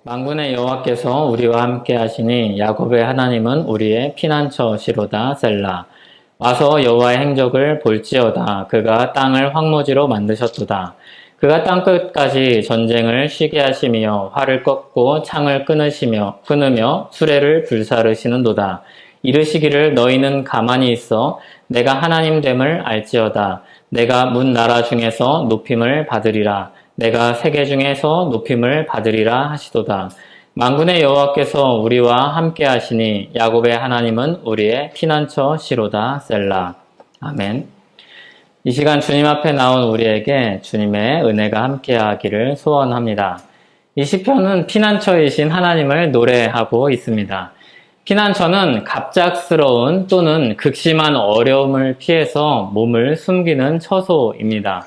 만군의 여호와께서 우리와 함께 하시니 야곱의 하나님은 우리의 피난처시로다. 셀라. 와서 여호와의 행적을 볼지어다. 그가 땅을 황무지로 만드셨도다. 그가 땅끝까지 전쟁을 쉬게 하시며 활을 꺾고 창을 끊으며 수레를 불사르시는도다. 이르시기를 너희는 가만히 있어 내가 하나님됨을 알지어다. 내가 문 나라 중에서 높임을 받으리라. 내가 세계 중에서 높임을 받으리라 하시도다. 만군의 여호와께서 우리와 함께 하시니 야곱의 하나님은 우리의 피난처시로다. 셀라. 아멘. 이 시간 주님 앞에 나온 우리에게 주님의 은혜가 함께하기를 소원합니다. 이 시편은 피난처이신 하나님을 노래하고 있습니다. 피난처는 갑작스러운 또는 극심한 어려움을 피해서 몸을 숨기는 처소입니다.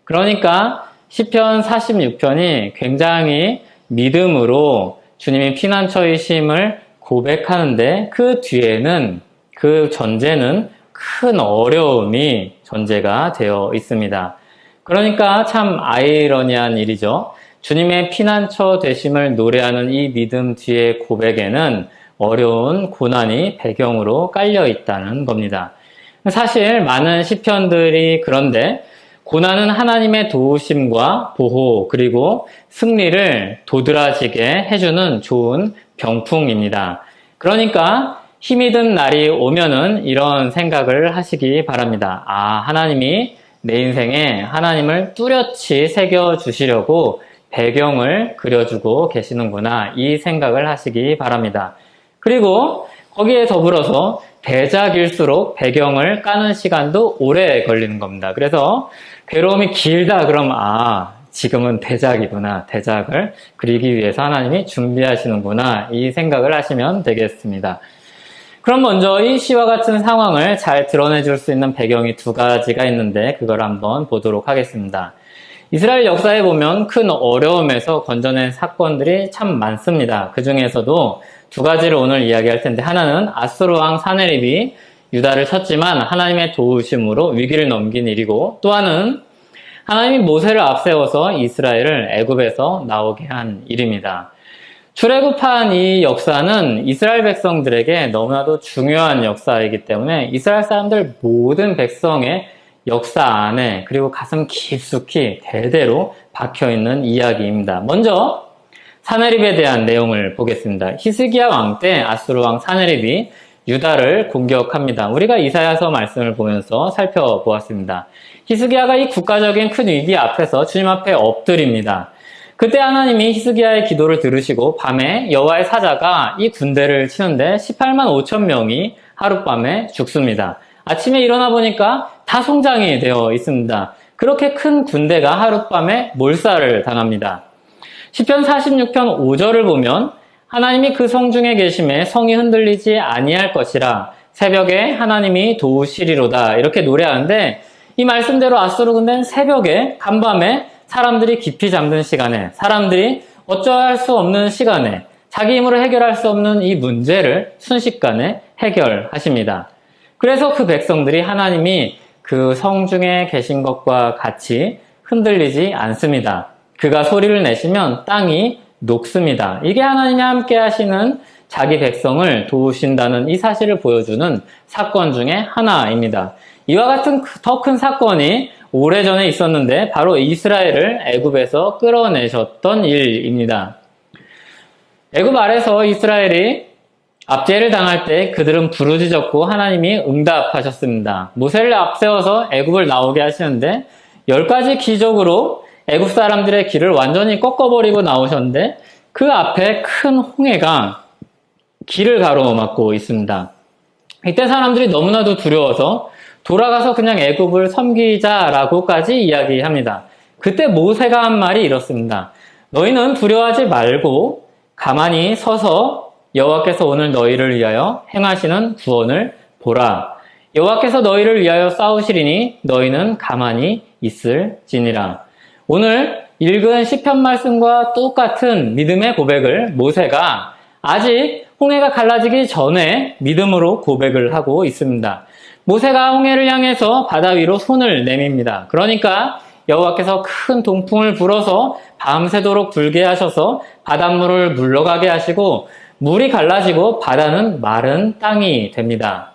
그러니까 시편 46편이 굉장히 믿음으로 주님이 피난처이심을 고백하는데 그 뒤에는 그 전제는 큰 어려움이 전제가 되어 있습니다. 그러니까 참 아이러니한 일이죠. 주님의 피난처 되심을 노래하는 이 믿음 뒤의 고백에는 어려운 고난이 배경으로 깔려 있다는 겁니다. 사실 많은 시편들이 그런데 고난은 하나님의 도우심과 보호 그리고 승리를 도드라지게 해주는 좋은 병풍입니다. 그러니까 힘이 든 날이 오면은 이런 생각을 하시기 바랍니다. 하나님이 내 인생에 하나님을 뚜렷이 새겨주시려고 배경을 그려주고 계시는구나, 이 생각을 하시기 바랍니다. 그리고 거기에 더불어서 대작일수록 배경을 까는 시간도 오래 걸리는 겁니다. 그래서 괴로움이 길다 그럼 지금은 대작이구나, 대작을 그리기 위해서 하나님이 준비하시는구나, 이 생각을 하시면 되겠습니다. 그럼 먼저 이 시와 같은 상황을 잘 드러내줄 수 있는 배경이 두 가지가 있는데 그걸 한번 보도록 하겠습니다. 이스라엘 역사에 보면 큰 어려움에서 건져낸 사건들이 참 많습니다. 그 중에서도 두 가지를 오늘 이야기할 텐데, 하나는 아수르 왕 사네립이 유다를 쳤지만 하나님의 도우심으로 위기를 넘긴 일이고, 또 하나는 하나님이 모세를 앞세워서 이스라엘을 애굽에서 나오게 한 일입니다. 출애굽한 이 역사는 이스라엘 백성들에게 너무나도 중요한 역사이기 때문에 이스라엘 사람들 모든 백성의 역사 안에 그리고 가슴 깊숙이 대대로 박혀있는 이야기입니다. 먼저 사네립에 대한 내용을 보겠습니다. 히스기야 왕 때 아수르 왕 사네립이 유다를 공격합니다. 우리가 이사야서 말씀을 보면서 살펴보았습니다. 히스기야가 이 국가적인 큰 위기 앞에서 주님 앞에 엎드립니다. 그때 하나님이 히스기야의 기도를 들으시고 밤에 여호와의 사자가 이 군대를 치는데 18만 5천 명이 하룻밤에 죽습니다. 아침에 일어나 보니까 다 송장이 되어 있습니다. 그렇게 큰 군대가 하룻밤에 몰살을 당합니다. 시편 46편 5절을 보면 하나님이 그 성중에 계심에 성이 흔들리지 아니할 것이라, 새벽에 하나님이 도우시리로다, 이렇게 노래하는데, 이 말씀대로 아수르 군대는 새벽에 간밤에 사람들이 깊이 잠든 시간에, 사람들이 어쩌할 수 없는 시간에 자기 힘으로 해결할 수 없는 이 문제를 순식간에 해결하십니다. 그래서 그 백성들이 하나님이 그 성중에 계신 것과 같이 흔들리지 않습니다. 그가 소리를 내시면 땅이 녹습니다. 이게 하나님이 함께 하시는 자기 백성을 도우신다는 이 사실을 보여주는 사건 중에 하나입니다. 이와 같은 더 큰 사건이 오래전에 있었는데 바로 이스라엘을 애굽에서 끌어내셨던 일입니다. 애굽 아래서 이스라엘이 압제를 당할 때 그들은 부르짖었고 하나님이 응답하셨습니다. 모세를 앞세워서 애굽을 나오게 하시는데 10가지 기적으로 애굽 사람들의 길을 완전히 꺾어버리고 나오셨는데 그 앞에 큰 홍해가 길을 가로막고 있습니다. 이때 사람들이 너무나도 두려워서 돌아가서 그냥 애굽을 섬기자라고까지 이야기합니다. 그때 모세가 한 말이 이렇습니다. 너희는 두려워하지 말고 가만히 서서 여호와께서 오늘 너희를 위하여 행하시는 구원을 보라. 여호와께서 너희를 위하여 싸우시리니 너희는 가만히 있을지니라. 오늘 읽은 시편 말씀과 똑같은 믿음의 고백을 모세가 아직 홍해가 갈라지기 전에 믿음으로 고백을 하고 있습니다. 모세가 홍해를 향해서 바다 위로 손을 내밉니다. 그러니까 여호와께서 큰 동풍을 불어서 밤새도록 불게 하셔서 바닷물을 물러가게 하시고 물이 갈라지고 바다는 마른 땅이 됩니다.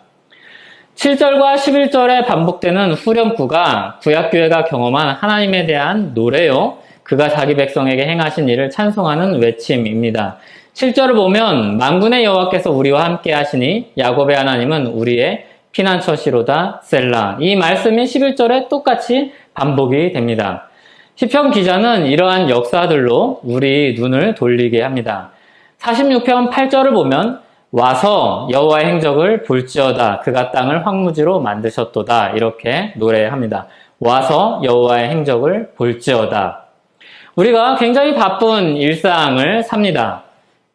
7절과 11절에 반복되는 후렴구가 구약교회가 경험한 하나님에 대한 노래요. 그가 자기 백성에게 행하신 일을 찬송하는 외침입니다. 7절을 보면 만군의 여호와께서 우리와 함께 하시니 야곱의 하나님은 우리의 피난처시로다 셀라. 이 말씀이 11절에 똑같이 반복이 됩니다. 시편 기자는 이러한 역사들로 우리 눈을 돌리게 합니다. 46편 8절을 보면 와서 여호와의 행적을 볼지어다 그가 땅을 황무지로 만드셨도다 이렇게 노래합니다. 와서 여호와의 행적을 볼지어다. 우리가 굉장히 바쁜 일상을 삽니다.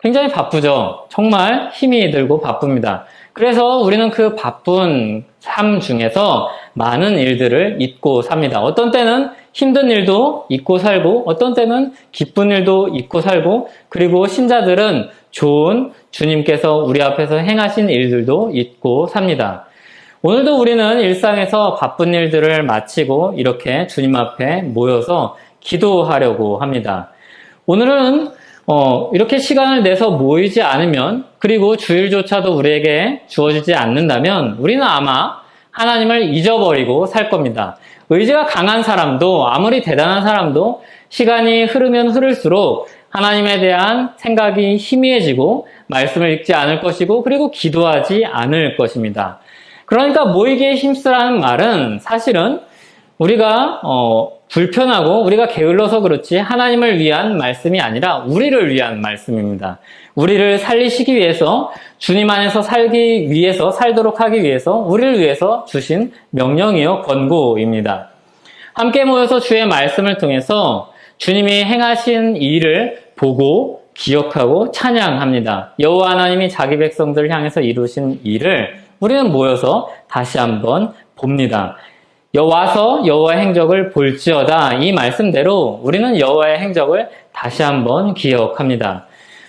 굉장히 바쁘죠. 정말 힘이 들고 바쁩니다. 그래서 우리는 그 바쁜 삶 중에서 많은 일들을 잊고 삽니다. 어떤 때는 힘든 일도 잊고 살고 어떤 때는 기쁜 일도 잊고 살고 그리고 신자들은 좋은 주님께서 우리 앞에서 행하신 일들도 잊고 삽니다. 오늘도 우리는 일상에서 바쁜 일들을 마치고 이렇게 주님 앞에 모여서 기도하려고 합니다. 오늘은 이렇게 시간을 내서 모이지 않으면 그리고 주일조차도 우리에게 주어지지 않는다면 우리는 아마 하나님을 잊어버리고 살 겁니다. 의지가 강한 사람도 아무리 대단한 사람도 시간이 흐르면 흐를수록 하나님에 대한 생각이 희미해지고 말씀을 읽지 않을 것이고 그리고 기도하지 않을 것입니다. 그러니까 모이기에 힘쓰라는 말은 사실은 우리가 불편하고 우리가 게을러서 그렇지 하나님을 위한 말씀이 아니라 우리를 위한 말씀입니다. 우리를 살리시기 위해서 주님 안에서 살기 위해서 살도록 하기 위해서 우리를 위해서 주신 명령이요 권고입니다. 함께 모여서 주의 말씀을 통해서 주님이 행하신 일을 보고 기억하고 찬양합니다. 여호와 하나님이 자기 백성들을 향해서 이루신 일을 우리는 모여서 다시 한번 봅니다. 와서 여호와의 행적을 볼지어다 이 말씀대로 우리는 여호와의 행적을 다시 한번 기억합니다.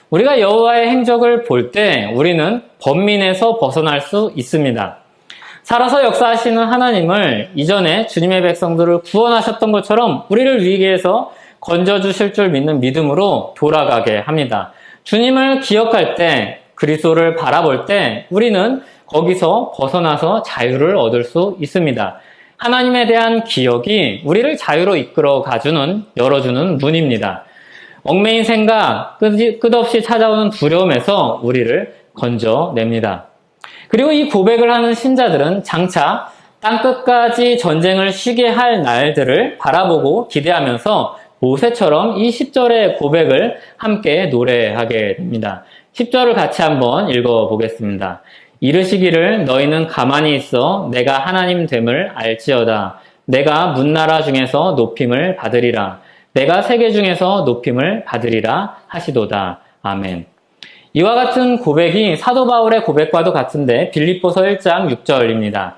우리가 여호와의 행적을 볼 때 우리는 번민에서 벗어날 수 있습니다. 살아서 역사하시는 하나님을 이전에 주님의 백성들을 구원하셨던 것처럼 우리를 위기에서 건져주실 줄 믿는 믿음으로 돌아가게 합니다. 주님을 기억할 때 그리스도를 바라볼 때 우리는 거기서 벗어나서 자유를 얻을 수 있습니다. 하나님에 대한 기억이 우리를 자유로 이끌어 가주는, 열어주는 문입니다. 얽매인 생각, 끝없이 찾아오는 두려움에서 우리를 건져냅니다. 그리고 이 고백을 하는 신자들은 장차 땅끝까지 전쟁을 쉬게 할 날들을 바라보고 기대하면서 모세처럼 이 10절의 고백을 함께 노래하게 됩니다. 10절을 같이 한번 읽어보겠습니다. 이르시기를 너희는 가만히 있어 내가 하나님 됨을 알지어다. 내가 문나라 중에서 높임을 받으리라. 내가 세계 중에서 높임을 받으리라 하시도다. 아멘. 이와 같은 고백이 사도 바울의 고백과도 같은데 빌립보서 1장 6절입니다.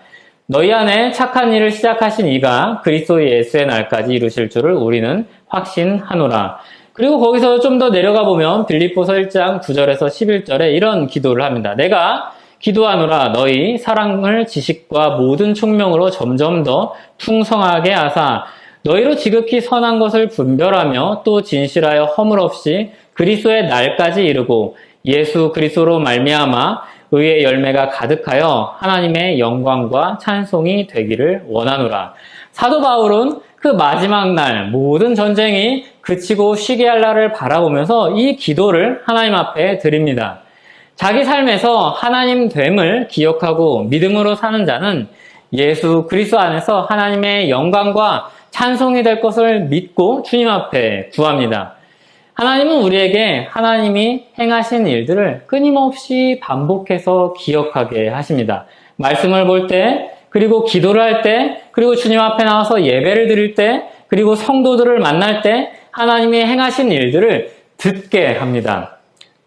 너희 안에 착한 일을 시작하신 이가 그리스도 예수의 날까지 이루실 줄을 우리는 확신하노라. 그리고 거기서 좀 더 내려가 보면 빌립보서 1장 9절에서 11절에 이런 기도를 합니다. 내가 기도하노라 너희 사랑을 지식과 모든 총명으로 점점 더 풍성하게 하사 너희로 지극히 선한 것을 분별하며 또 진실하여 허물 없이 그리스도의 날까지 이르고 예수 그리스도로 말미암아 의의 열매가 가득하여 하나님의 영광과 찬송이 되기를 원하노라. 사도 바울은 그 마지막 날 모든 전쟁이 그치고 쉬게 할 날을 바라보면서 이 기도를 하나님 앞에 드립니다. 자기 삶에서 하나님 됨을 기억하고 믿음으로 사는 자는 예수 그리스도 안에서 하나님의 영광과 찬송이 될 것을 믿고 주님 앞에 구합니다. 하나님은 우리에게 하나님이 행하신 일들을 끊임없이 반복해서 기억하게 하십니다. 말씀을 볼 때, 그리고 기도를 할 때, 그리고 주님 앞에 나와서 예배를 드릴 때, 그리고 성도들을 만날 때 하나님이 행하신 일들을 듣게 합니다.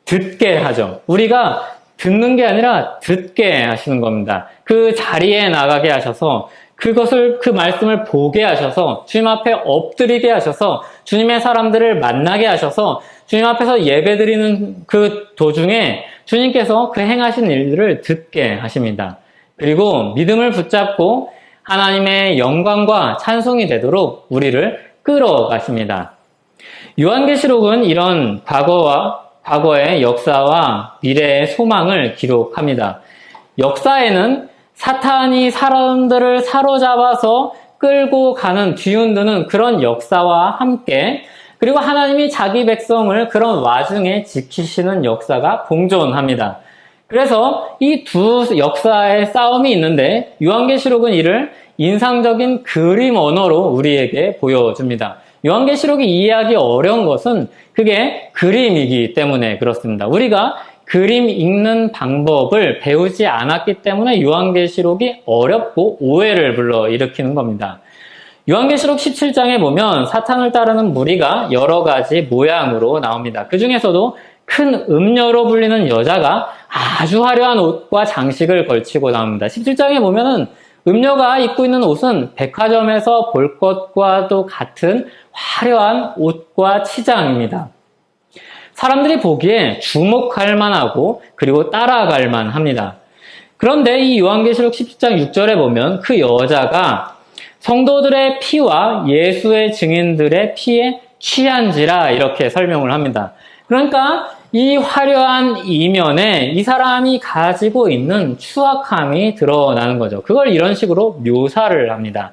듣게 하죠. 우리가 듣는 게 아니라 듣게 하시는 겁니다. 그 자리에 나가게 하셔서 그 말씀을 보게 하셔서 주님 앞에 엎드리게 하셔서 주님의 사람들을 만나게 하셔서 주님 앞에서 예배드리는 그 도중에 주님께서 그 행하신 일들을 듣게 하십니다. 그리고 믿음을 붙잡고 하나님의 영광과 찬송이 되도록 우리를 끌어가십니다. 요한계시록은 이런 과거의 역사와 미래의 소망을 기록합니다. 역사에는 사탄이 사람들을 사로잡아서 끌고 가는, 뒤흔드는 그런 역사와 함께, 그리고 하나님이 자기 백성을 그런 와중에 지키시는 역사가 공존합니다. 그래서 이 두 역사의 싸움이 있는데 요한계시록은 이를 인상적인 그림 언어로 우리에게 보여줍니다. 요한계시록이 이해하기 어려운 것은 그게 그림이기 때문에 그렇습니다. 우리가 그림 읽는 방법을 배우지 않았기 때문에 요한계시록이 어렵고 오해를 불러일으키는 겁니다. 요한계시록 17장에 보면 사탄을 따르는 무리가 여러 가지 모양으로 나옵니다. 그 중에서도 큰 음녀로 불리는 여자가 아주 화려한 옷과 장식을 걸치고 나옵니다. 17장에 보면은 음녀가 입고 있는 옷은 백화점에서 볼 것과도 같은 화려한 옷과 치장입니다. 사람들이 보기에 주목할 만하고 그리고 따라갈 만합니다. 그런데 이 요한계시록 17장 6절에 보면 그 여자가 성도들의 피와 예수의 증인들의 피에 취한지라 이렇게 설명을 합니다. 그러니까 이 화려한 이면에 이 사람이 가지고 있는 추악함이 드러나는 거죠. 그걸 이런 식으로 묘사를 합니다.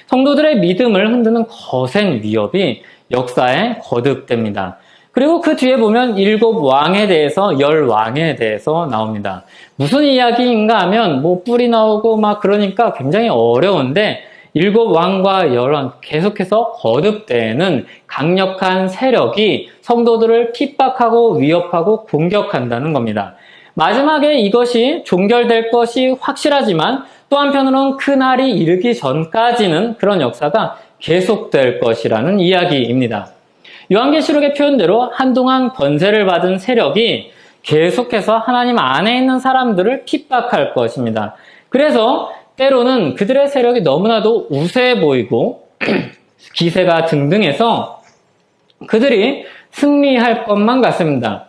성도들의 믿음을 흔드는 거센 위협이 역사에 거듭됩니다. 그리고 그 뒤에 보면 7 왕에 대해서 10 왕에 대해서 나옵니다. 무슨 이야기인가 하면 뭐 뿔이 나오고 막 그러니까 굉장히 어려운데 7 왕과 10 왕 계속해서 거듭되는 강력한 세력이 성도들을 핍박하고 위협하고 공격한다는 겁니다. 마지막에 이것이 종결될 것이 확실하지만 또 한편으로는 그 날이 이르기 전까지는 그런 역사가 계속될 것이라는 이야기입니다. 요한계시록의 표현대로 한동안 권세를 받은 세력이 계속해서 하나님 안에 있는 사람들을 핍박할 것입니다. 그래서 때로는 그들의 세력이 너무나도 우세해 보이고 기세가 등등해서 그들이 승리할 것만 같습니다.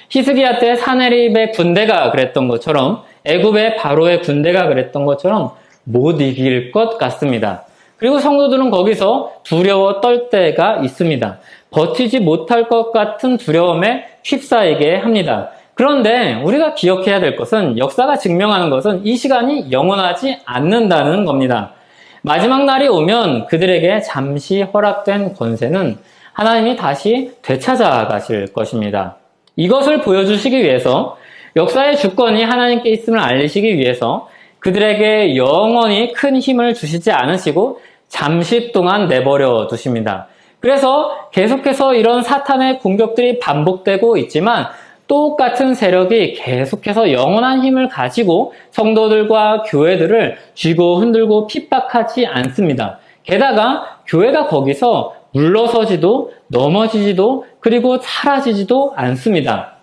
히스기야 때 사네립의 군대가 그랬던 것처럼 애굽의 바로의 군대가 그랬던 것처럼 못 이길 것 같습니다. 그리고 성도들은 거기서 두려워 떨 때가 있습니다. 버티지 못할 것 같은 두려움에 휩싸이게 합니다. 그런데 우리가 기억해야 될 것은 역사가 증명하는 것은 이 시간이 영원하지 않는다는 겁니다. 마지막 날이 오면 그들에게 잠시 허락된 권세는 하나님이 다시 되찾아 가실 것입니다. 이것을 보여주시기 위해서 역사의 주권이 하나님께 있음을 알리시기 위해서 그들에게 영원히 큰 힘을 주시지 않으시고 잠시 동안 내버려 두십니다. 그래서 계속해서 이런 사탄의 공격들이 반복되고 있지만 똑같은 세력이 계속해서 영원한 힘을 가지고 성도들과 교회들을 쥐고 흔들고 핍박하지 않습니다. 게다가 교회가 거기서 물러서지도 넘어지지도 그리고 사라지지도 않습니다.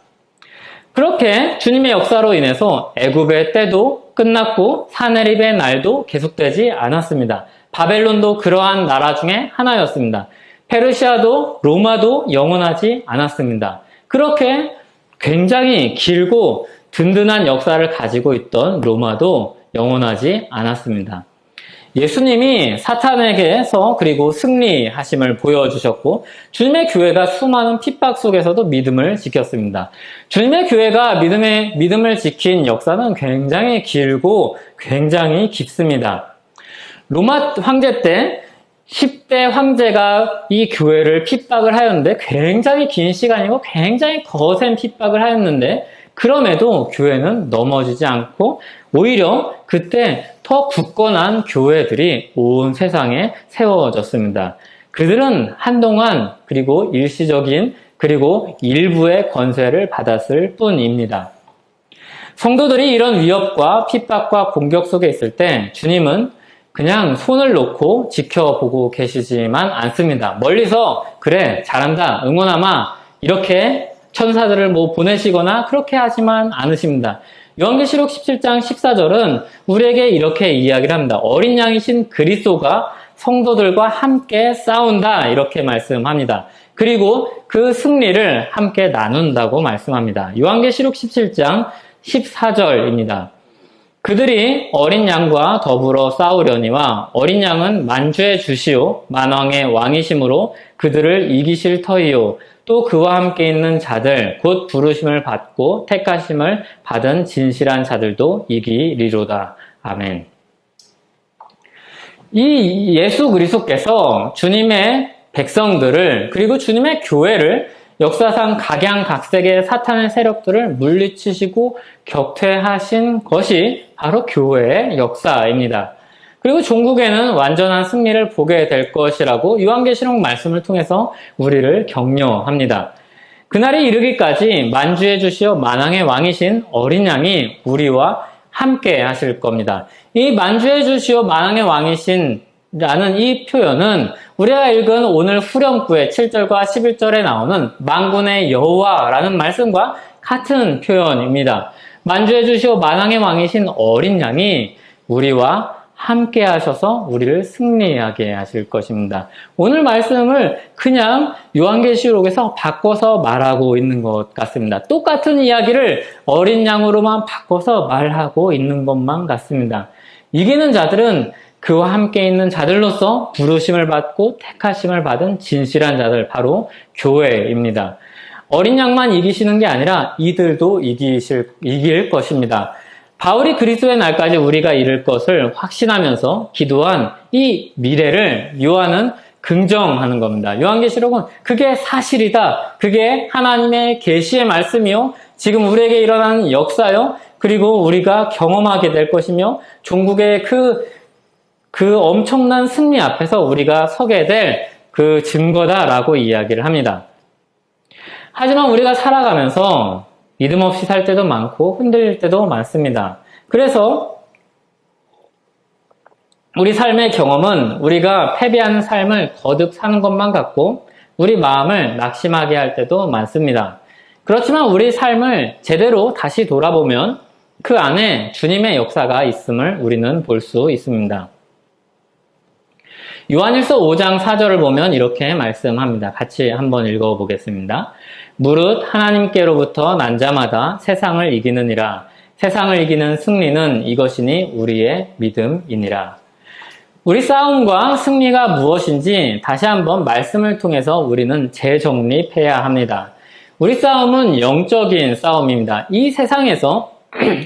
그렇게 주님의 역사로 인해서 애굽의 때도 끝났고 사네립의 날도 계속되지 않았습니다. 바벨론도 그러한 나라 중에 하나였습니다. 페르시아도 로마도 영원하지 않았습니다. 그렇게 굉장히 길고 든든한 역사를 가지고 있던 로마도 영원하지 않았습니다. 예수님이 사탄에게서 그리고 승리하심을 보여주셨고 주님의 교회가 수많은 핍박 속에서도 믿음을 지켰습니다. 주님의 교회가 믿음을 지킨 역사는 굉장히 길고 굉장히 깊습니다. 로마 황제 때 10대 황제가 이 교회를 핍박을 하였는데 굉장히 긴 시간이고 굉장히 거센 핍박을 하였는데 그럼에도 교회는 넘어지지 않고 오히려 그때 더 굳건한 교회들이 온 세상에 세워졌습니다. 그들은 한동안 그리고 일시적인 그리고 일부의 권세를 받았을 뿐입니다. 성도들이 이런 위협과 핍박과 공격 속에 있을 때 주님은 그냥 손을 놓고 지켜보고 계시지만 않습니다. 멀리서 그래 잘한다 응원하마 이렇게 천사들을 보내시거나 그렇게 하지만 않으십니다. 요한계시록 17장 14절은 우리에게 이렇게 이야기를 합니다. 어린 양이신 그리스도가 성도들과 함께 싸운다 이렇게 말씀합니다. 그리고 그 승리를 함께 나눈다고 말씀합니다. 요한계시록 17장 14절입니다. 그들이 어린 양과 더불어 싸우려니와 어린 양은 만주의 주시오 만왕의 왕이심으로 그들을 이기실 터이요 또 그와 함께 있는 자들 곧 부르심을 받고 택하심을 받은 진실한 자들도 이기리로다. 아멘. 이 예수 그리스도께서 주님의 백성들을 그리고 주님의 교회를 역사상 각양각색의 사탄의 세력들을 물리치시고 격퇴하신 것이 바로 교회의 역사입니다. 그리고 종국에는 완전한 승리를 보게 될 것이라고 요한계시록 말씀을 통해서 우리를 격려합니다. 그날이 이르기까지 만주의 주시오 만왕의 왕이신 어린 양이 우리와 함께 하실 겁니다. 이 만주의 주시오 만왕의 왕이신 라는 이 표현은 우리가 읽은 오늘 후렴구의 7절과 11절에 나오는 만군의 여호와라는 말씀과 같은 표현입니다. 만주해 주시오 만왕의 왕이신 어린 양이 우리와 함께 하셔서 우리를 승리하게 하실 것입니다. 오늘 말씀을 그냥 요한계시록에서 바꿔서 말하고 있는 것 같습니다. 똑같은 이야기를 어린 양으로만 바꿔서 말하고 있는 것만 같습니다. 이기는 자들은 그와 함께 있는 자들로서 부르심을 받고 택하심을 받은 진실한 자들, 바로 교회입니다. 어린 양만 이기시는 게 아니라 이들도 이길 것입니다. 바울이 그리스도의 날까지 우리가 이룰 것을 확신하면서 기도한 이 미래를 요한은 긍정하는 겁니다. 요한계시록은 그게 사실이다. 그게 하나님의 계시의 말씀이요. 지금 우리에게 일어나는 역사요. 그리고 우리가 경험하게 될 것이며 종국의 그 엄청난 승리 앞에서 우리가 서게 될 그 증거다라고 이야기를 합니다. 하지만 우리가 살아가면서 믿음 없이 살 때도 많고 흔들릴 때도 많습니다. 그래서 우리 삶의 경험은 우리가 패배하는 삶을 거듭 사는 것만 같고 우리 마음을 낙심하게 할 때도 많습니다. 그렇지만 우리 삶을 제대로 다시 돌아보면 그 안에 주님의 역사가 있음을 우리는 볼 수 있습니다. 요한일서 5장 4절을 보면 이렇게 말씀합니다. 같이 한번 읽어보겠습니다. 무릇 하나님께로부터 난 자마다 세상을 이기느니라. 세상을 이기는 승리는 이것이니 우리의 믿음이니라. 우리 싸움과 승리가 무엇인지 다시 한번 말씀을 통해서 우리는 재정립해야 합니다. 우리 싸움은 영적인 싸움입니다. 이 세상에서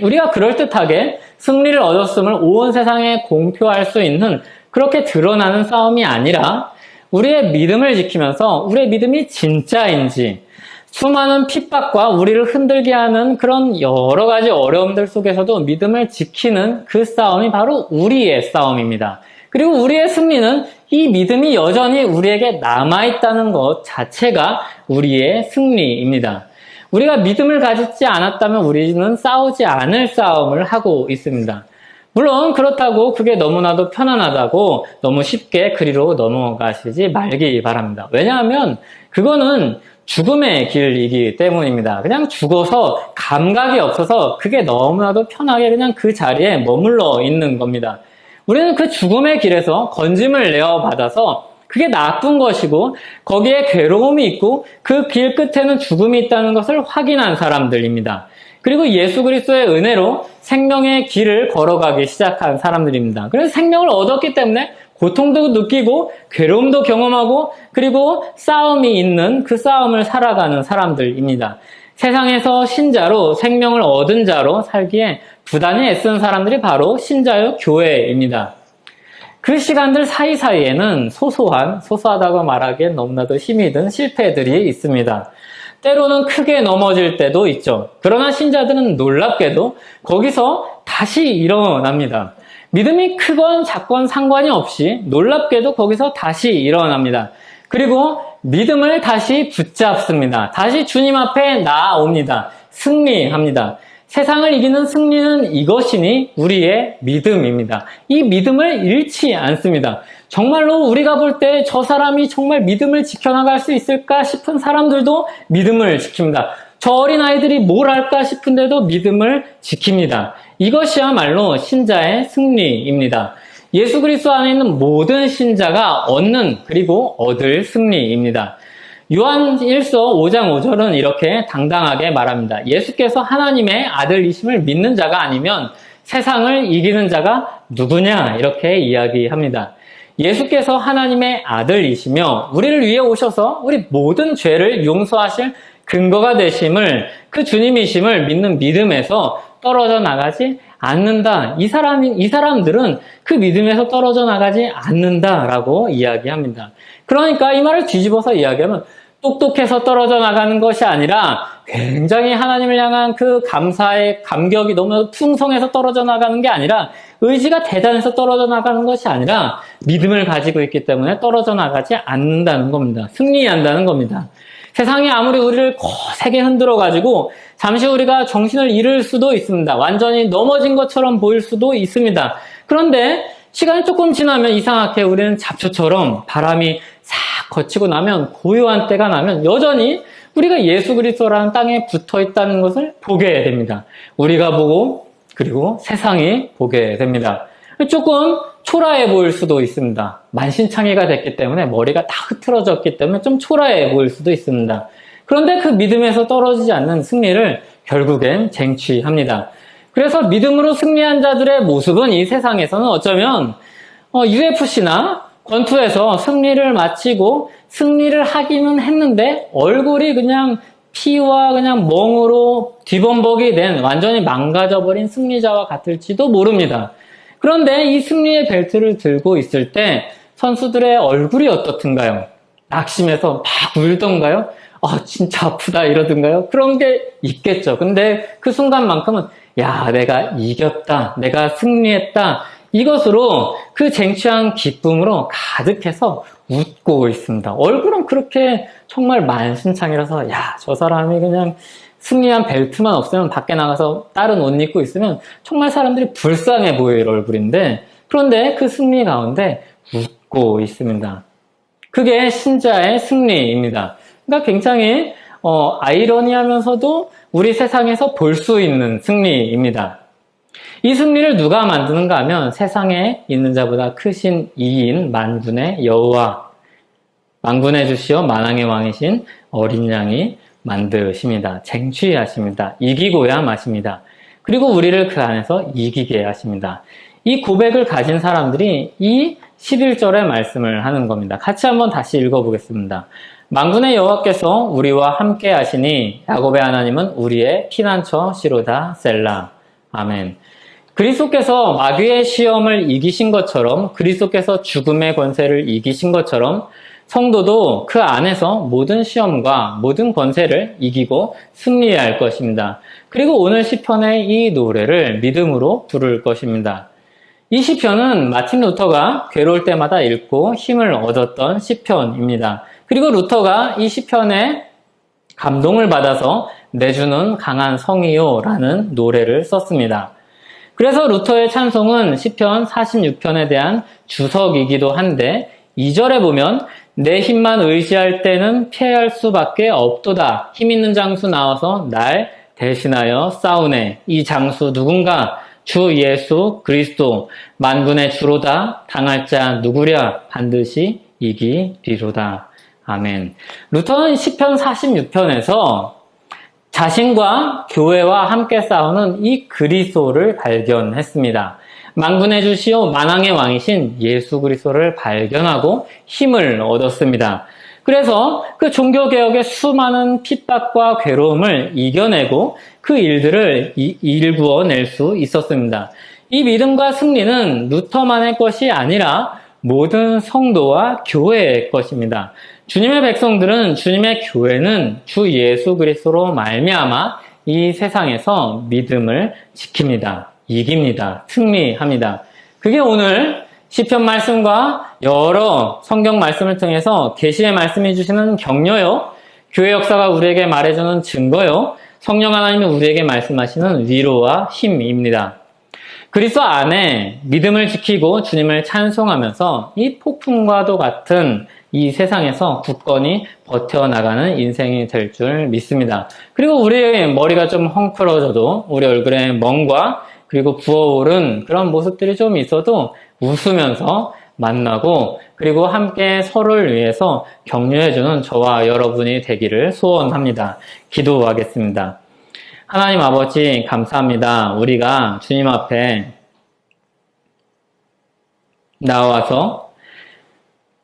우리가 그럴듯하게 승리를 얻었음을 온 세상에 공표할 수 있는 그렇게 드러나는 싸움이 아니라 우리의 믿음을 지키면서 우리의 믿음이 진짜인지 수많은 핍박과 우리를 흔들게 하는 그런 여러 가지 어려움들 속에서도 믿음을 지키는 그 싸움이 바로 우리의 싸움입니다. 그리고 우리의 승리는 이 믿음이 여전히 우리에게 남아있다는 것 자체가 우리의 승리입니다. 우리가 믿음을 가지지 않았다면 우리는 싸우지 않을 싸움을 하고 있습니다. 물론 그렇다고 그게 너무나도 편안하다고 너무 쉽게 그리로 넘어가시지 말기 바랍니다. 왜냐하면 그거는 죽음의 길이기 때문입니다. 그냥 죽어서 감각이 없어서 그게 너무나도 편하게 그냥 그 자리에 머물러 있는 겁니다. 우리는 그 죽음의 길에서 건짐을 내어받아서 그게 나쁜 것이고 거기에 괴로움이 있고 그 길 끝에는 죽음이 있다는 것을 확인한 사람들입니다. 그리고 예수 그리스도의 은혜로 생명의 길을 걸어가기 시작한 사람들입니다. 그래서 생명을 얻었기 때문에 고통도 느끼고 괴로움도 경험하고 그리고 싸움이 있는 그 싸움을 살아가는 사람들입니다. 세상에서 신자로 생명을 얻은 자로 살기에 부단히 애쓰는 사람들이 바로 신자요 교회입니다. 그 시간들 사이사이에는 소소하다고 말하기엔 너무나도 힘이 든 실패들이 있습니다. 때로는 크게 넘어질 때도 있죠. 그러나 신자들은 놀랍게도 거기서 다시 일어납니다. 믿음이 크건 작건 상관이 없이 놀랍게도 거기서 다시 일어납니다. 그리고 믿음을 다시 붙잡습니다. 다시 주님 앞에 나아옵니다. 승리합니다. 세상을 이기는 승리는 이것이니 우리의 믿음입니다. 이 믿음을 잃지 않습니다. 정말로 우리가 볼 때 저 사람이 정말 믿음을 지켜나갈 수 있을까 싶은 사람들도 믿음을 지킵니다. 저 어린아이들이 뭘 할까 싶은데도 믿음을 지킵니다. 이것이야말로 신자의 승리입니다. 예수 그리스도 안에 있는 모든 신자가 얻는 그리고 얻을 승리입니다. 요한일서 5장 5절은 이렇게 당당하게 말합니다. 예수께서 하나님의 아들이심을 믿는 자가 아니면 세상을 이기는 자가 누구냐? 이렇게 이야기합니다. 예수께서 하나님의 아들이시며 우리를 위해 오셔서 우리 모든 죄를 용서하실 근거가 되심을, 그 주님이심을 믿는 믿음에서 떨어져 나가지 않는다. 이 사람들은 그 믿음에서 떨어져 나가지 않는다라고 이야기합니다. 그러니까 이 말을 뒤집어서 이야기하면 똑똑해서 떨어져 나가는 것이 아니라 굉장히 하나님을 향한 그 감사의 감격이 너무 풍성해서 떨어져 나가는 게 아니라, 의지가 대단해서 떨어져 나가는 것이 아니라 믿음을 가지고 있기 때문에 떨어져 나가지 않는다는 겁니다. 승리한다는 겁니다. 세상이 아무리 우리를 거세게 흔들어가지고 잠시 우리가 정신을 잃을 수도 있습니다. 완전히 넘어진 것처럼 보일 수도 있습니다. 그런데 시간이 조금 지나면 이상하게 우리는 잡초처럼 바람이 싹 거치고 나면, 고요한 때가 나면 여전히 우리가 예수 그리스도라는 땅에 붙어 있다는 것을 보게 됩니다. 우리가 보고 그리고 세상이 보게 됩니다. 조금 초라해 보일 수도 있습니다. 만신창이가 됐기 때문에, 머리가 다 흐트러졌기 때문에 좀 초라해 보일 수도 있습니다. 그런데 그 믿음에서 떨어지지 않는 승리를 결국엔 쟁취합니다. 그래서 믿음으로 승리한 자들의 모습은 이 세상에서는 어쩌면 UFC나 권투에서 승리를 마치고 승리를 하기는 했는데 얼굴이 그냥 피와 그냥 멍으로 뒤범벅이 된, 완전히 망가져버린 승리자와 같을지도 모릅니다. 그런데 이 승리의 벨트를 들고 있을 때 선수들의 얼굴이 어떻든가요? 낙심해서 막 울던가요? 진짜 아프다 이러던가요? 그런 게 있겠죠. 근데 그 순간만큼은 야, 내가 이겼다, 내가 승리했다, 이것으로 그 쟁취한 기쁨으로 가득해서 웃고 있습니다. 얼굴은 그렇게 정말 만신창이라서, 야, 저 사람이 그냥 승리한 벨트만 없으면 밖에 나가서 다른 옷 입고 있으면 정말 사람들이 불쌍해 보일 얼굴인데, 그런데 그 승리 가운데 웃고 있습니다. 그게 신자의 승리입니다. 그러니까 굉장히 아이러니하면서도 우리 세상에서 볼 수 있는 승리입니다. 이 승리를 누가 만드는가 하면 세상에 있는 자보다 크신 이인 만군의 여호와, 만군의 주시오 만왕의 왕이신 어린 양이 만드십니다. 쟁취하십니다. 이기고야 마십니다. 그리고 우리를 그 안에서 이기게 하십니다. 이 고백을 가진 사람들이 이 11절의 말씀을 하는 겁니다. 같이 한번 다시 읽어보겠습니다. 만군의 여호와께서 우리와 함께 하시니 야곱의 하나님은 우리의 피난처시로다 셀라. 아멘. 그리스도께서 마귀의 시험을 이기신 것처럼, 그리스도께서 죽음의 권세를 이기신 것처럼 성도도 그 안에서 모든 시험과 모든 권세를 이기고 승리할 것입니다. 그리고 오늘 시편의 이 노래를 믿음으로 부를 것입니다. 이 시편은 마틴 루터가 괴로울 때마다 읽고 힘을 얻었던 시편입니다. 그리고 루터가 이 시편에 감동을 받아서 내주는 강한 성이요 라는 노래를 썼습니다. 그래서 루터의 찬송은 시편 46편에 대한 주석이기도 한데, 2절에 보면 내 힘만 의지할 때는 피할 수밖에 없도다. 힘 있는 장수 나와서 날 대신하여 싸우네. 이 장수 누군가? 주 예수 그리스도, 만군의 주로다. 당할 자 누구랴? 반드시 이기리로다. 아멘. 루터는 시편 46편에서 자신과 교회와 함께 싸우는 이 그리스도를 발견했습니다. 만군의 주시오 만왕의 왕이신 예수 그리스도를 발견하고 힘을 얻었습니다. 그래서 그 종교개혁의 수많은 핍박과 괴로움을 이겨내고 그 일들을 일구어낼 수 있었습니다. 이 믿음과 승리는 루터만의 것이 아니라 모든 성도와 교회의 것입니다. 주님의 백성들은, 주님의 교회는 주 예수 그리스도로 말미암아 이 세상에서 믿음을 지킵니다. 이깁니다. 승리합니다. 그게 오늘 시편 말씀과 여러 성경 말씀을 통해서 계시의 말씀해 주시는 격려요, 교회 역사가 우리에게 말해주는 증거요, 성령 하나님이 우리에게 말씀하시는 위로와 힘입니다. 그리스도 안에 믿음을 지키고 주님을 찬송하면서 이 폭풍과도 같은 이 세상에서 굳건히 버텨나가는 인생이 될 줄 믿습니다. 그리고 우리의 머리가 좀 헝클어져도, 우리 얼굴에 멍과 그리고 부어오른 그런 모습들이 좀 있어도 웃으면서 만나고, 그리고 함께 서로를 위해서 격려해주는 저와 여러분이 되기를 소원합니다. 기도하겠습니다. 하나님 아버지 감사합니다. 우리가 주님 앞에 나와서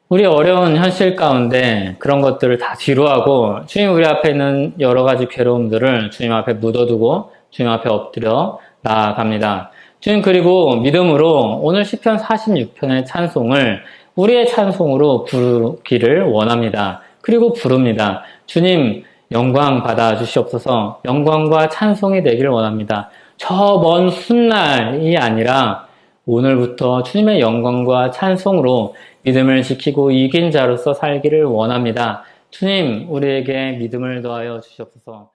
우리 어려운 현실 가운데 그런 것들을 다 뒤로하고 주님 우리 앞에 있는 여러 가지 괴로움들을 주님 앞에 묻어두고 주님 앞에 엎드려 나아갑니다. 주님 그리고 믿음으로 오늘 시편 46편의 찬송을 우리의 찬송으로 부르기를 원합니다. 그리고 부릅니다. 주님 영광 받아 주시옵소서. 영광과 찬송이 되기를 원합니다. 저 먼 훗날이 아니라 오늘부터 주님의 영광과 찬송으로 믿음을 지키고 이긴 자로서 살기를 원합니다. 주님, 우리에게 믿음을 더하여 주시옵소서.